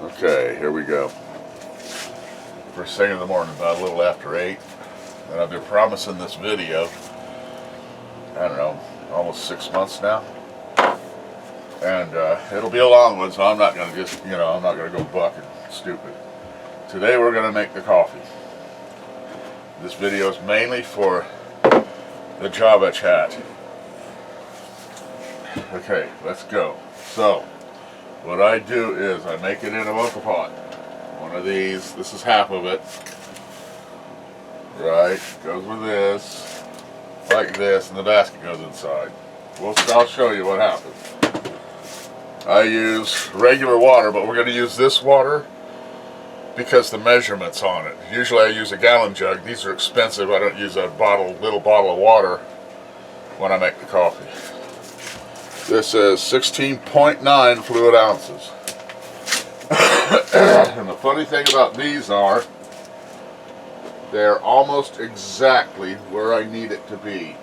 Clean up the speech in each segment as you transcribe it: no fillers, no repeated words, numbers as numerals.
Okay, here we go. First thing in the morning, about a little after 8. And I've been promising this video, I don't know, almost 6 months now. And it'll be a long one, so I'm not going to just, I'm not going to go bucking stupid. Today we're going to make the coffee. This video is mainly for the Java chat. Okay, let's go. So, what I do is I make it in a mocha pot. One of these, this is half of it. Right, goes with this, like this, and the basket goes inside. I'll show you what happens. I use regular water, but we're going to use this water because the measurement's on it. Usually I use a gallon jug. These are expensive. I don't use a little bottle of water when I make the coffee. This is 16.9 fluid ounces. And the funny thing about these are, they're almost exactly where I need it to be.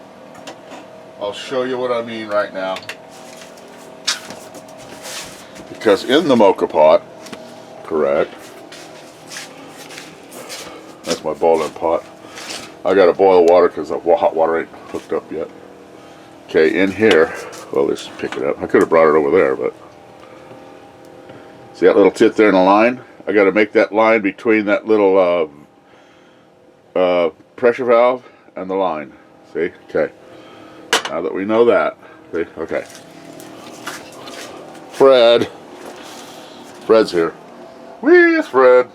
I'll show you what I mean right now. Because in the mocha pot, correct, that's my boiling pot. I gotta boil water because the hot water ain't hooked up yet. Okay, in here, well, let's pick it up. I could have brought it over there, but see that little tit there in the line? I gotta make that line between that little pressure valve and the line. See? Okay. Now that we know that, see? Okay. Fred's here. Whee, it's Fred.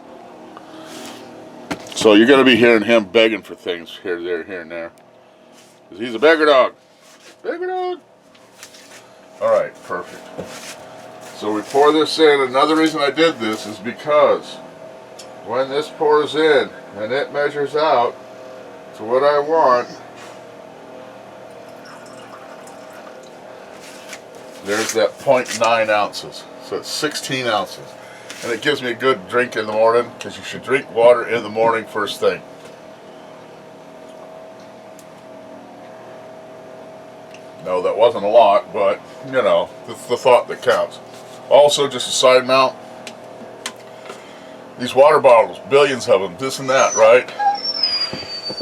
So you're going to be hearing him begging for things here, there, here, and there. Because he's a beggar dog. Beggar dog. Alright, perfect. So we pour this in. Another reason I did this is because when this pours in and it measures out to what I want, there's that 0.9 ounces. So it's 16 ounces. And it gives me a good drink in the morning, because you should drink water in the morning first thing. No, that wasn't a lot, but, it's the thought that counts. Also, just a side note, these water bottles, billions of them, this and that, right?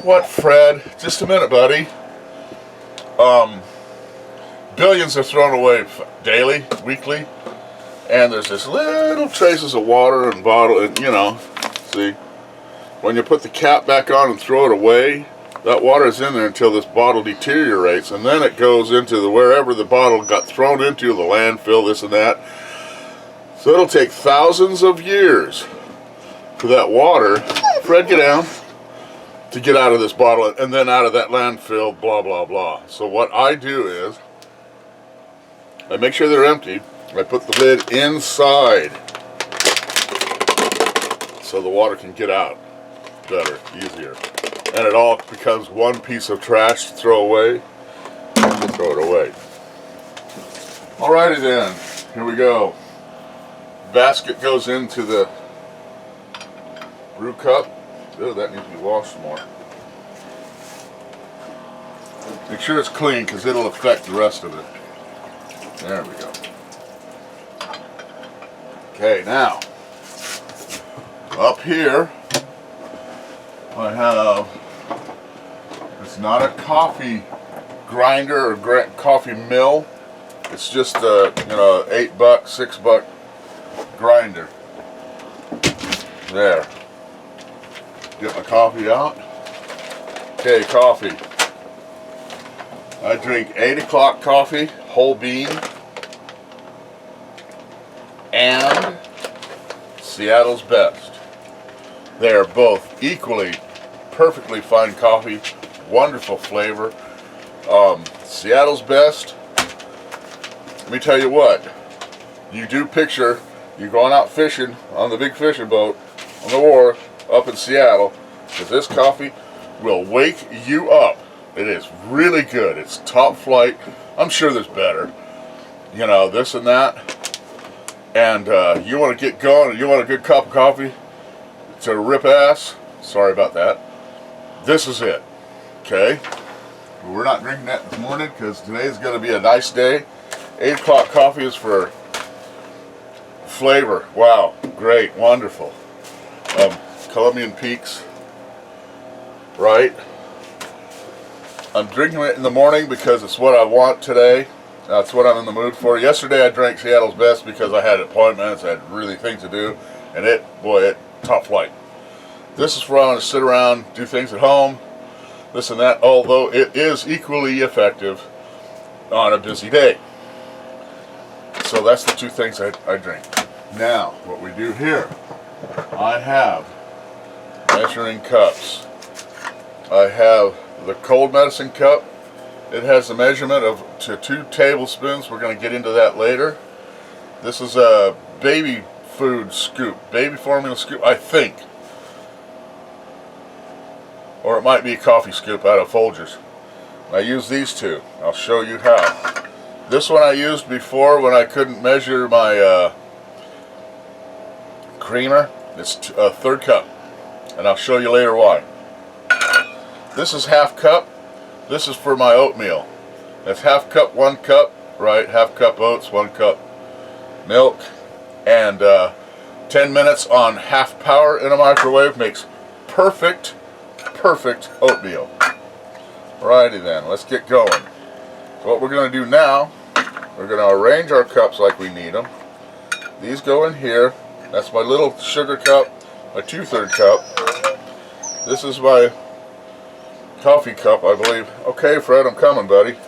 What, Fred? Just a minute, buddy. Billions are thrown away daily, weekly, and there's this little traces of water and bottle, and see, when you put the cap back on and throw it away, that water is in there until this bottle deteriorates, and then it goes into wherever the bottle got thrown into, the landfill, this and that. So it'll take thousands of years for that water, Fred, get down, to get out of this bottle and then out of that landfill, blah, blah, blah. So what I do is, I make sure they're empty. I put the lid inside so the water can get out better, easier. And it all becomes one piece of trash to throw away. And throw it away. Alrighty then, here we go. Basket goes into the brew cup. Oh, that needs to be washed more. Make sure it's clean because it'll affect the rest of it. There we go. Okay, now, up here, I have, it's not a coffee grinder or coffee mill. It's just a, $8, $6 grinder. There. Get my coffee out. Okay, coffee. I drink 8 o'clock coffee, whole bean, and Seattle's Best. They are both equally perfectly fine coffee, wonderful flavor. Seattle's Best, let me tell you what, you do picture you going out fishing on the big fishing boat on the wharf up in Seattle, because this coffee will wake you up. It is really good. It's top flight. I'm sure there's better, this and that. And you want to get going, and you want a good cup of coffee to rip ass, sorry about that, this is it, okay? We're not drinking that this morning because today's going to be a nice day. 8 o'clock coffee is for flavor. Wow, great, wonderful. Colombian Peaks, right? I'm drinking it in the morning because it's what I want today. That's what I'm in the mood for. Yesterday I drank Seattle's Best because I had appointments, I had really things to do, and it top flight. This is for I'm going to sit around, do things at home, this and that, although it is equally effective on a busy day. So that's the two things I drink. Now, what we do here, I have measuring cups. I have the cold medicine cup. It has a measurement of to 2 tablespoons. We're going to get into that later. This is a baby food scoop, baby formula scoop, I think. Or it might be a coffee scoop out of Folgers. I use these two. I'll show you how. This one I used before when I couldn't measure my creamer. It's a 1/3 cup. And I'll show you later why. This is 1/2 cup. This is for my oatmeal. That's 1/2 cup, 1 cup, right? 1/2 cup oats, 1 cup milk, and 10 minutes on half power in a microwave makes perfect oatmeal. Alrighty then, let's get going. So what we're going to do now, we're going to arrange our cups like we need them. These go in here. That's my little sugar cup, my 2/3 cup. This is my coffee cup, I believe. Okay, Fred, I'm coming, buddy.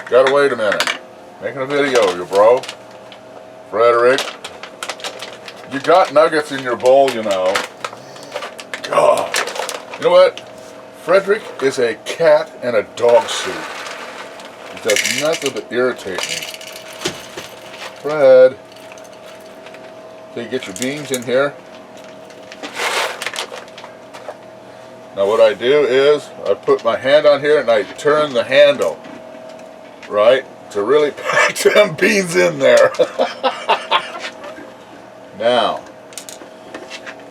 Gotta wait a minute. Making a video, you bro. Frederick. You got nuggets in your bowl, you know. God. You know what? Frederick is a cat and a dog suit. He does nothing but irritate me. Fred. Okay, you get your beans in here. Now what I do is, I put my hand on here and I turn the handle, right, to really pack them beans in there. Now,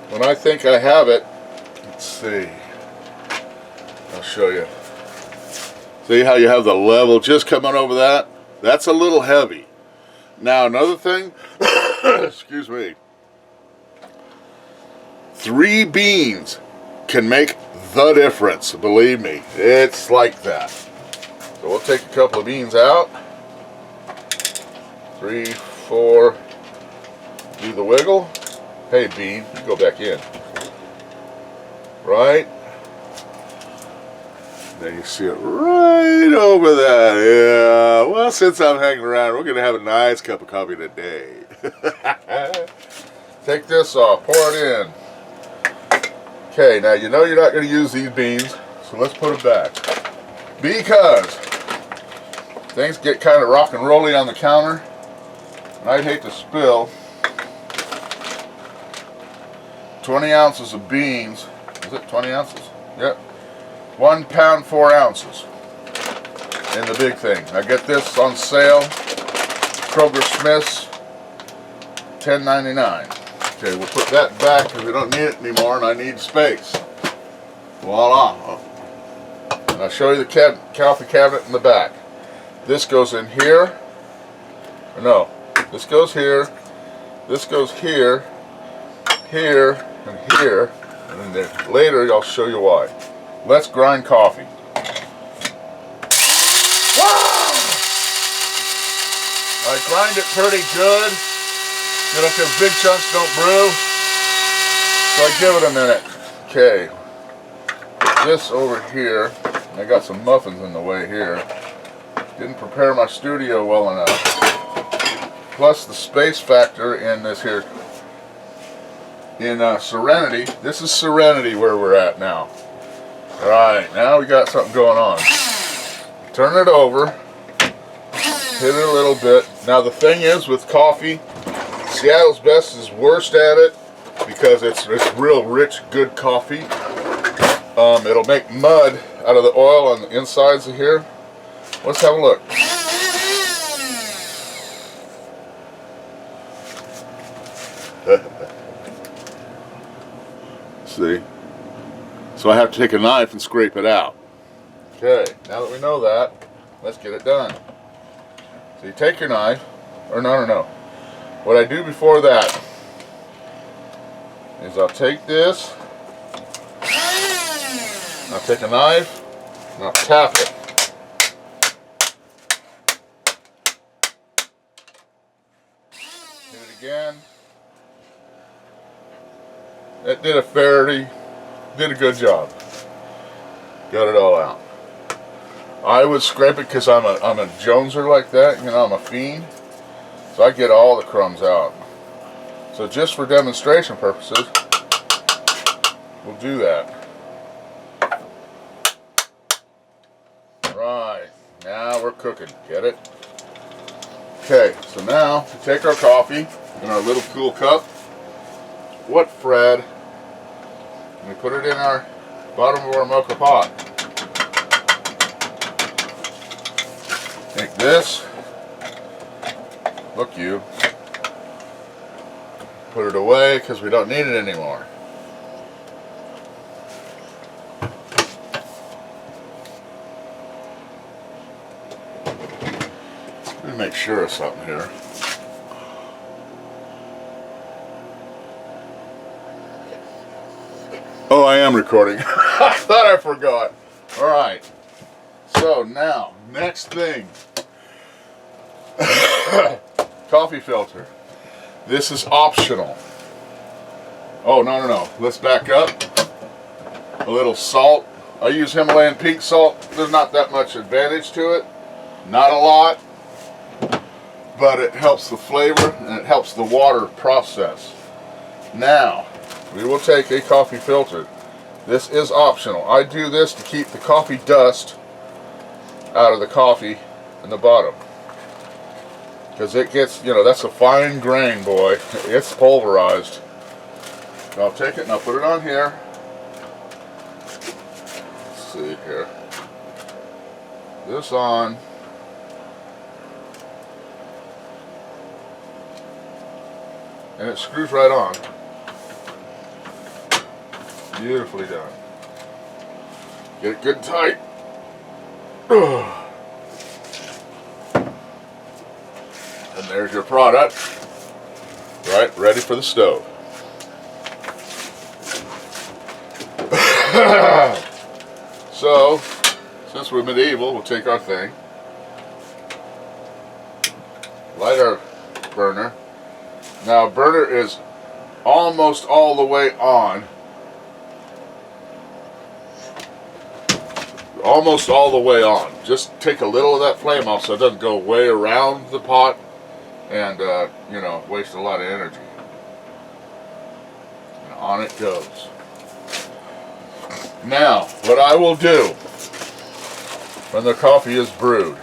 when I think I have it, let's see, I'll show you. See how you have the level just coming over that? That's a little heavy. Now another thing, excuse me, 3 beans can make the difference, believe me. It's like that. So we'll take a couple of beans out. 3, 4. Do the wiggle. Hey bean, you go back in. Right? Then you see it right over that. Yeah. Well, since I'm hanging around, we're gonna have a nice cup of coffee today. Take this off, pour it in. Okay, now you know you're not going to use these beans, so let's put them back. Because things get kind of rock and rolly on the counter, and I'd hate to spill 20 ounces of beans. Is it 20 ounces? Yep. 1 pound, 4 ounces in the big thing. I get this on sale, Kroger Smith's, $10.99. Okay, we'll put that back because we don't need it anymore and I need space. Voila. And I'll show you the coffee cabinet in the back. This goes in here. No, this goes here. This goes here, here, and here. And then later I'll show you why. Let's grind coffee. Wow! I grind it pretty good. You know, because big chunks don't brew. So I give it a minute. Okay. Put this over here. I got some muffins in the way here. Didn't prepare my studio well enough. Plus the space factor in this here. In Serenity. This is Serenity where we're at now. Alright, now we got something going on. Turn it over. Hit it a little bit. Now the thing is with coffee, Seattle's Best is worst at it because it's real rich, good coffee. It'll make mud out of the oil on the insides of here. Let's have a look. See? So I have to take a knife and scrape it out. Okay, now that we know that, let's get it done. So you take your knife, or no. what I do before that is I'll take this, I'll take a knife, and I'll tap it. Hit it again. That did a good job. Got it all out. I would scrape it because I'm a Joneser like that, you know, I'm a fiend. So I get all the crumbs out. So just for demonstration purposes, we'll do that. Right, now we're cooking, get it? Okay, so now to take our coffee in our little cool cup. What, Fred? We put it in our bottom of our mocha pot. Take this, look you, put it away because we don't need it anymore. Let me make sure of something here. Oh, I am recording. I thought I forgot. Alright. So now, next thing. Coffee filter. This is optional. Oh, no. Let's back up. A little salt. I use Himalayan pink salt. There's not that much advantage to it. Not a lot. But it helps the flavor and it helps the water process. Now, we will take a coffee filter. This is optional. I do this to keep the coffee dust out of the coffee in the bottom. Because it gets, you know, that's a fine grain, boy. It's pulverized. So I'll take it and I'll put it on here. Let's see here. This on. And it screws right on. Beautifully done. Get it good and tight. And there's your product. Right, ready for the stove. So, since we're medieval, we'll take our thing. Light our burner. Now, burner is almost all the way on. Almost all the way on. Just take a little of that flame off so it doesn't go way around the pot and, you know, waste a lot of energy. And on it goes. Now, what I will do when the coffee is brewed,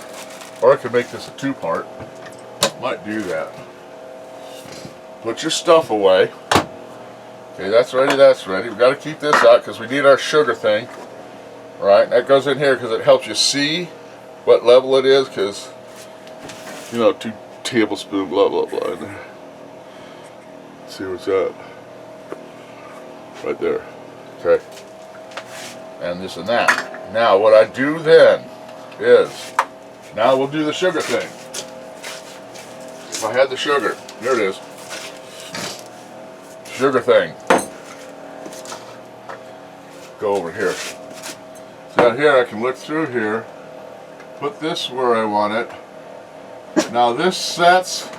or I could make this a two-part, might do that. Put your stuff away. Okay, that's ready, that's ready. We've got to keep this out because we need our sugar thing. Right, that goes in here because it helps you see what level it is, because, you know, 2 tablespoons, blah, blah, blah. In there. Let's see what's that. Right there. Okay. And this and that. Now, what I do then is, now we'll do the sugar thing. If I had the sugar, there it is. Sugar thing. Go over here. So here I can look through here, put this where I want it. Now this sets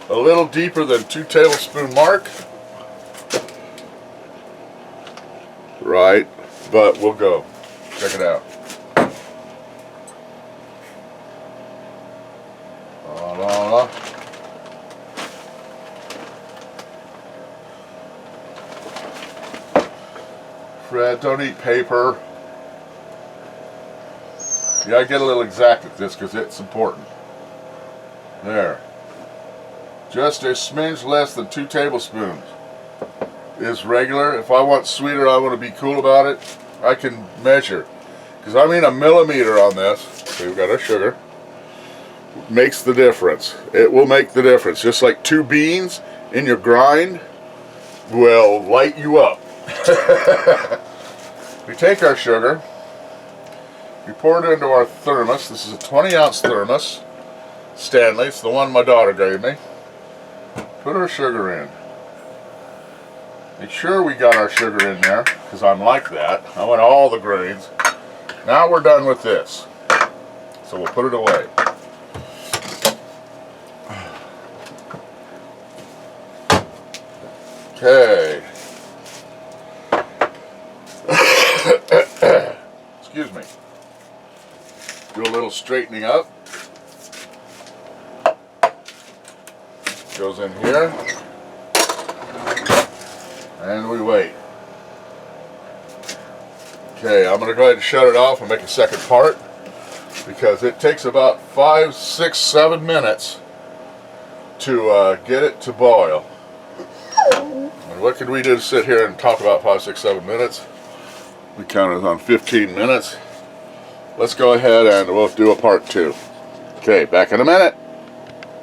a little deeper than 2 tablespoon mark. Right, but we'll go. Check it out. La, la, la. Fred, don't eat paper. Yeah, I get a little exact at this because it's important. There. Just a smidge less than 2 tablespoons is regular. If I want sweeter, I want to be cool about it, I can measure. Because I mean a millimeter on this. So we've got our sugar. Makes the difference. It will make the difference. Just like 2 beans in your grind will light you up. We take our sugar. We pour it into our thermos. This is a 20-ounce thermos. Stanley. It's the one my daughter gave me. put our sugar in. Make sure we got our sugar in there, because I'm like that. I want all the grains. Now we're done with this. So we'll put it away. Okay. Excuse me. Do a little straightening up. Goes in here. And we wait. Okay, I'm going to go ahead and shut it off and make a second part, because it takes about 5, 6, 7 minutes to get it to boil. And what could we do to sit here and talk about 5, 6, 7 minutes? We counted on 15 minutes. Let's go ahead and we'll do a part 2. Okay, back in a minute.